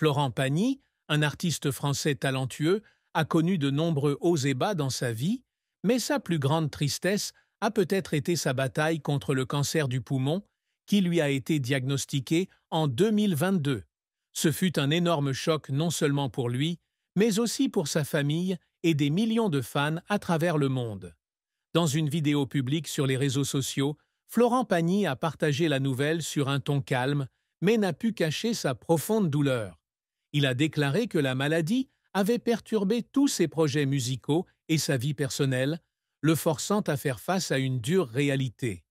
Florent Pagny, un artiste français talentueux, a connu de nombreux hauts et bas dans sa vie, mais sa plus grande tristesse a peut-être été sa bataille contre le cancer du poumon, qui lui a été diagnostiqué en 2022. Ce fut un énorme choc non seulement pour lui, mais aussi pour sa famille et des millions de fans à travers le monde. Dans une vidéo publique sur les réseaux sociaux, Florent Pagny a partagé la nouvelle sur un ton calme, mais n'a pu cacher sa profonde douleur. Il a déclaré que la maladie avait perturbé tous ses projets musicaux et sa vie personnelle, le forçant à faire face à une dure réalité.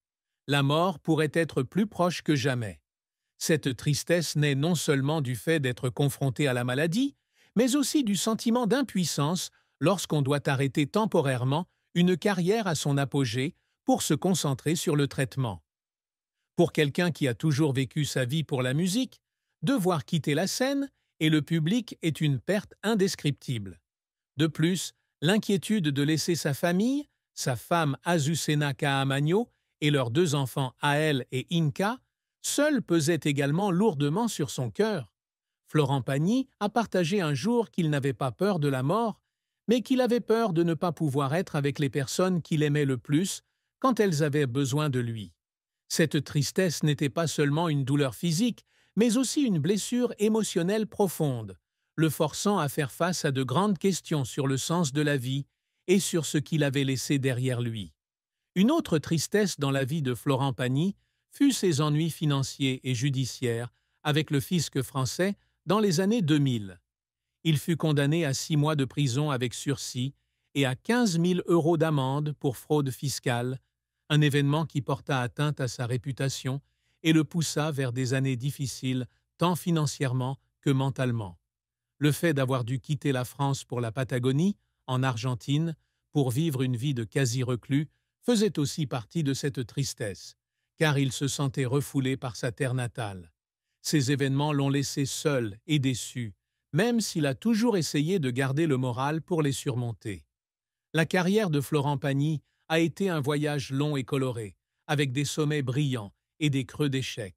La mort pourrait être plus proche que jamais. Cette tristesse naît non seulement du fait d'être confronté à la maladie, mais aussi du sentiment d'impuissance lorsqu'on doit arrêter temporairement une carrière à son apogée pour se concentrer sur le traitement. Pour quelqu'un qui a toujours vécu sa vie pour la musique, devoir quitter la scène et le public est une perte indescriptible. De plus, l'inquiétude de laisser sa famille, sa femme Azucena Caamaño et leurs deux enfants Ael et Inca, seule pesait également lourdement sur son cœur. Florent Pagny a partagé un jour qu'il n'avait pas peur de la mort, mais qu'il avait peur de ne pas pouvoir être avec les personnes qu'il aimait le plus quand elles avaient besoin de lui. Cette tristesse n'était pas seulement une douleur physique, mais aussi une blessure émotionnelle profonde, le forçant à faire face à de grandes questions sur le sens de la vie et sur ce qu'il avait laissé derrière lui. Une autre tristesse dans la vie de Florent Pagny fut ses ennuis financiers et judiciaires avec le fisc français dans les années 2000. Il fut condamné à 6 mois de prison avec sursis et à 15 000 € d'amende pour fraude fiscale, un événement qui porta atteinte à sa réputation et le poussa vers des années difficiles tant financièrement que mentalement. Le fait d'avoir dû quitter la France pour la Patagonie, en Argentine, pour vivre une vie de quasi-reclus, faisait aussi partie de cette tristesse, car il se sentait refoulé par sa terre natale. Ces événements l'ont laissé seul et déçu, même s'il a toujours essayé de garder le moral pour les surmonter. La carrière de Florent Pagny a été un voyage long et coloré, avec des sommets brillants et des creux d'échecs.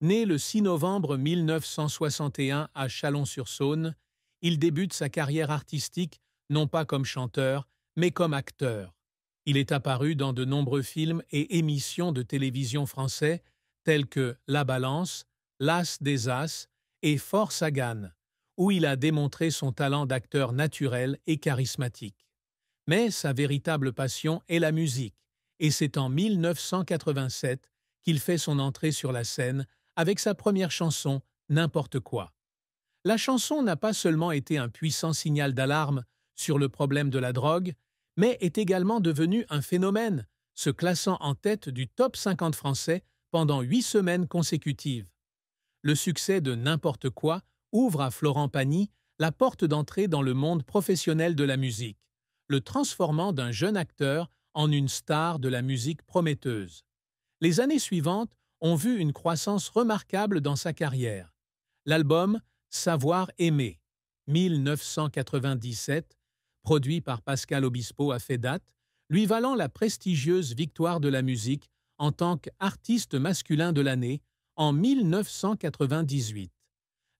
Né le 6 novembre 1961 à Chalon-sur-Saône, il débute sa carrière artistique non pas comme chanteur, mais comme acteur. Il est apparu dans de nombreux films et émissions de télévision français tels que La Balance, L'As des As et Fort Sagan, où il a démontré son talent d'acteur naturel et charismatique. Mais sa véritable passion est la musique, et c'est en 1987 qu'il fait son entrée sur la scène avec sa première chanson « N'importe quoi ». La chanson n'a pas seulement été un puissant signal d'alarme sur le problème de la drogue, mais est également devenue un phénomène, se classant en tête du top 50 français pendant 8 semaines consécutives. Le succès de N'importe quoi ouvre à Florent Pagny la porte d'entrée dans le monde professionnel de la musique, le transformant d'un jeune acteur en une star de la musique prometteuse. Les années suivantes ont vu une croissance remarquable dans sa carrière. L'album Savoir aimer, 1997, produit par Pascal Obispo, a fait date, lui valant la prestigieuse victoire de la musique en tant qu'artiste masculin de l'année en 1998.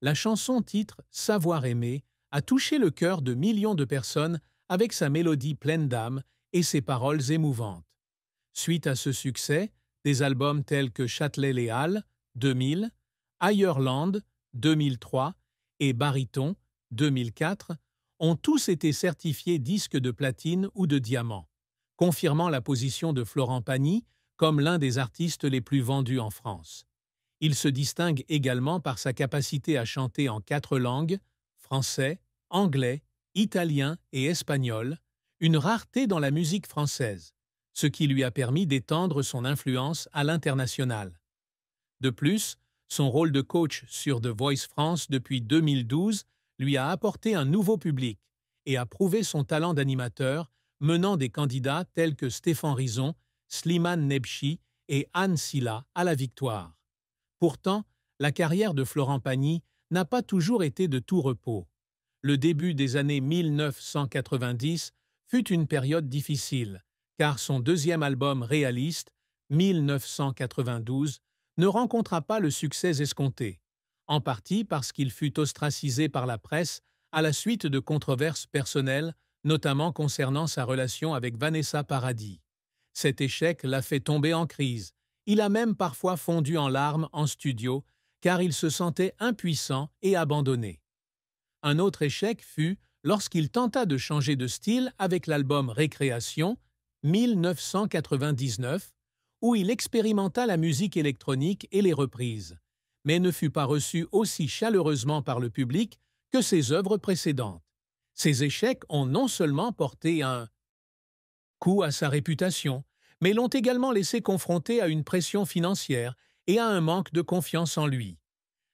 La chanson-titre Savoir aimer a touché le cœur de millions de personnes avec sa mélodie pleine d'âme et ses paroles émouvantes. Suite à ce succès, des albums tels que Châtelet-Les Halles, 2000, Ailleurland, 2003 et Baryton, 2004, ont tous été certifiés disques de platine ou de diamant, confirmant la position de Florent Pagny comme l'un des artistes les plus vendus en France. Il se distingue également par sa capacité à chanter en 4 langues, français, anglais, italien et espagnol, une rareté dans la musique française, ce qui lui a permis d'étendre son influence à l'international. De plus, son rôle de coach sur The Voice France depuis 2012 lui a apporté un nouveau public et a prouvé son talent d'animateur, menant des candidats tels que Stéphane Rizon, Slimane Nebchi et Anne Silla à la victoire. Pourtant, la carrière de Florent Pagny n'a pas toujours été de tout repos. Le début des années 1990 fut une période difficile, car son deuxième album réaliste, 1992, ne rencontra pas le succès escompté. en partie parce qu'il fut ostracisé par la presse à la suite de controverses personnelles, notamment concernant sa relation avec Vanessa Paradis. Cet échec l'a fait tomber en crise. Il a même parfois fondu en larmes en studio, car il se sentait impuissant et abandonné. Un autre échec fut lorsqu'il tenta de changer de style avec l'album Récréation, 1999, où il expérimenta la musique électronique et les reprises, mais ne fut pas reçu aussi chaleureusement par le public que ses œuvres précédentes. Ces échecs ont non seulement porté un coup à sa réputation, mais l'ont également laissé confronté à une pression financière et à un manque de confiance en lui.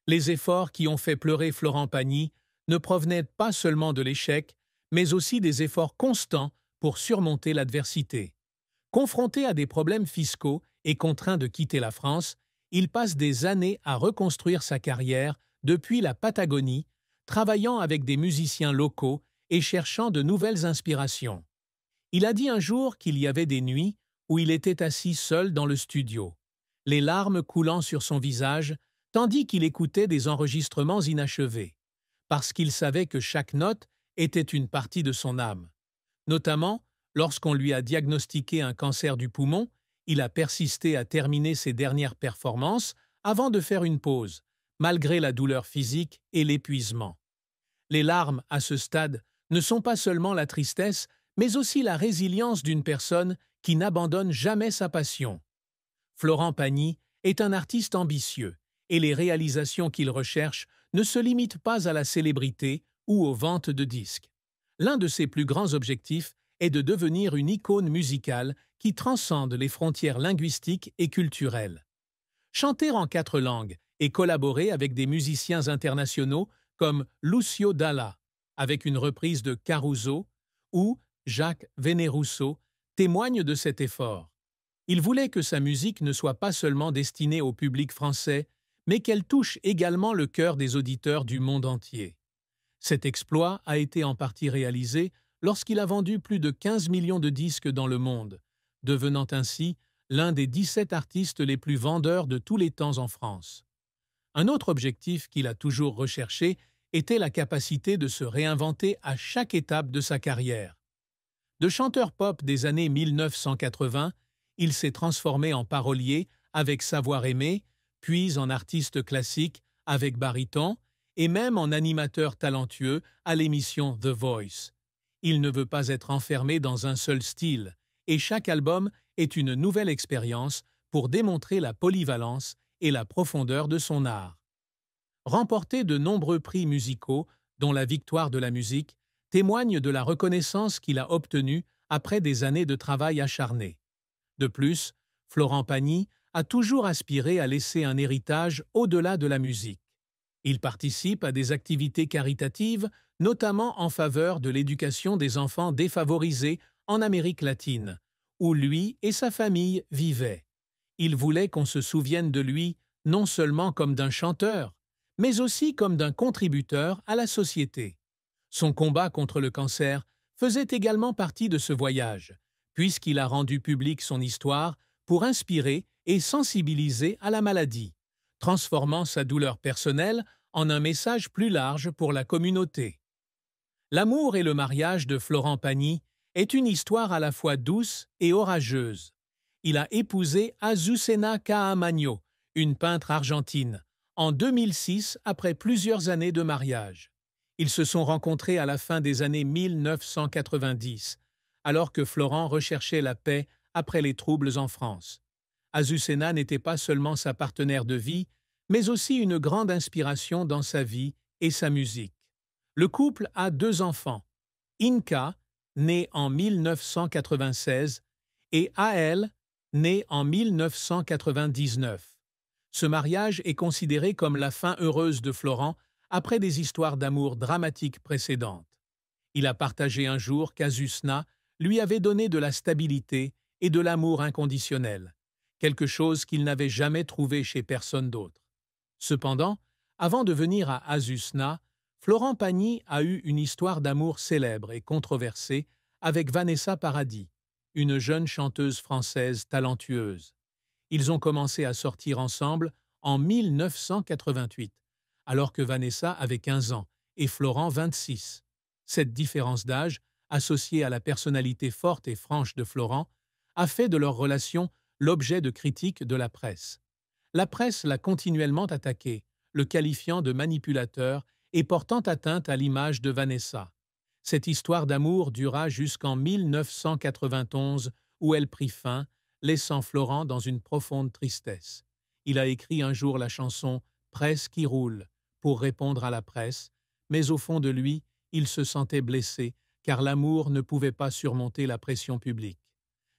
Les efforts qui ont fait pleurer Florent Pagny ne provenaient pas seulement de l'échec, mais aussi des efforts constants pour surmonter l'adversité. Confronté à des problèmes fiscaux et contraint de quitter la France, il passe des années à reconstruire sa carrière depuis la Patagonie, travaillant avec des musiciens locaux et cherchant de nouvelles inspirations. Il a dit un jour qu'il y avait des nuits où il était assis seul dans le studio, les larmes coulant sur son visage, tandis qu'il écoutait des enregistrements inachevés, parce qu'il savait que chaque note était une partie de son âme. Notamment, lorsqu'on lui a diagnostiqué un cancer du poumon, il a persisté à terminer ses dernières performances avant de faire une pause, malgré la douleur physique et l'épuisement. Les larmes, à ce stade, ne sont pas seulement la tristesse, mais aussi la résilience d'une personne qui n'abandonne jamais sa passion. Florent Pagny est un artiste ambitieux, et les réalisations qu'il recherche ne se limitent pas à la célébrité ou aux ventes de disques. L'un de ses plus grands objectifs est de devenir une icône musicale qui transcende les frontières linguistiques et culturelles. Chanter en 4 langues et collaborer avec des musiciens internationaux comme Lucio Dalla, avec une reprise de Caruso, ou Jacques Venerusso, témoigne de cet effort. Il voulait que sa musique ne soit pas seulement destinée au public français, mais qu'elle touche également le cœur des auditeurs du monde entier. Cet exploit a été en partie réalisé lorsqu'il a vendu plus de 15 millions de disques dans le monde, devenant ainsi l'un des 17 artistes les plus vendeurs de tous les temps en France. Un autre objectif qu'il a toujours recherché était la capacité de se réinventer à chaque étape de sa carrière. De chanteur pop des années 1980, il s'est transformé en parolier avec Savoir aimer, puis en artiste classique avec baryton, et même en animateur talentueux à l'émission The Voice. Il ne veut pas être enfermé dans un seul style, et chaque album est une nouvelle expérience pour démontrer la polyvalence et la profondeur de son art. Remporter de nombreux prix musicaux, dont la Victoire de la musique, témoigne de la reconnaissance qu'il a obtenue après des années de travail acharné. De plus, Florent Pagny a toujours aspiré à laisser un héritage au-delà de la musique. Il participe à des activités caritatives, notamment en faveur de l'éducation des enfants défavorisés en Amérique latine, où lui et sa famille vivaient. Il voulait qu'on se souvienne de lui non seulement comme d'un chanteur, mais aussi comme d'un contributeur à la société. Son combat contre le cancer faisait également partie de ce voyage, puisqu'il a rendu public son histoire pour inspirer et sensibiliser à la maladie, transformant sa douleur personnelle en un message plus large pour la communauté. L'amour et le mariage de Florent Pagny est une histoire à la fois douce et orageuse. Il a épousé Azucena Caamaño, une peintre argentine, en 2006 après plusieurs années de mariage. Ils se sont rencontrés à la fin des années 1990, alors que Florent recherchait la paix après les troubles en France. Azucena n'était pas seulement sa partenaire de vie, mais aussi une grande inspiration dans sa vie et sa musique. Le couple a 2 enfants, Inka, née en 1996, et Ael, née en 1999. Ce mariage est considéré comme la fin heureuse de Florent après des histoires d'amour dramatiques précédentes. Il a partagé un jour qu'Azucena lui avait donné de la stabilité et de l'amour inconditionnel, quelque chose qu'il n'avait jamais trouvé chez personne d'autre. Cependant, avant de venir à Azucena, Florent Pagny a eu une histoire d'amour célèbre et controversée avec Vanessa Paradis, une jeune chanteuse française talentueuse. Ils ont commencé à sortir ensemble en 1988, alors que Vanessa avait 15 ans et Florent 26. Cette différence d'âge, associée à la personnalité forte et franche de Florent, a fait de leur relation l'objet de critiques de la presse. La presse l'a continuellement attaqué, le qualifiant de manipulateur et portant atteinte à l'image de Vanessa. Cette histoire d'amour dura jusqu'en 1991 où elle prit fin, laissant Florent dans une profonde tristesse. Il a écrit un jour la chanson « Presse qui roule » pour répondre à la presse, mais au fond de lui, il se sentait blessé car l'amour ne pouvait pas surmonter la pression publique.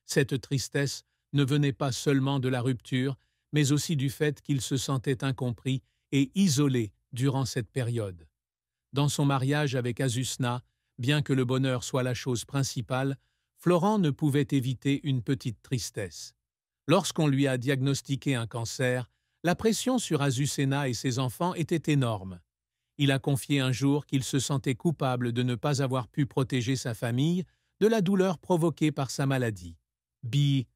Cette tristesse ne venait pas seulement de la rupture, mais aussi du fait qu'il se sentait incompris et isolé durant cette période. Dans son mariage avec Azucena, bien que le bonheur soit la chose principale, Florent ne pouvait éviter une petite tristesse. Lorsqu'on lui a diagnostiqué un cancer, la pression sur Azucena et ses enfants était énorme. Il a confié un jour qu'il se sentait coupable de ne pas avoir pu protéger sa famille de la douleur provoquée par sa maladie. Be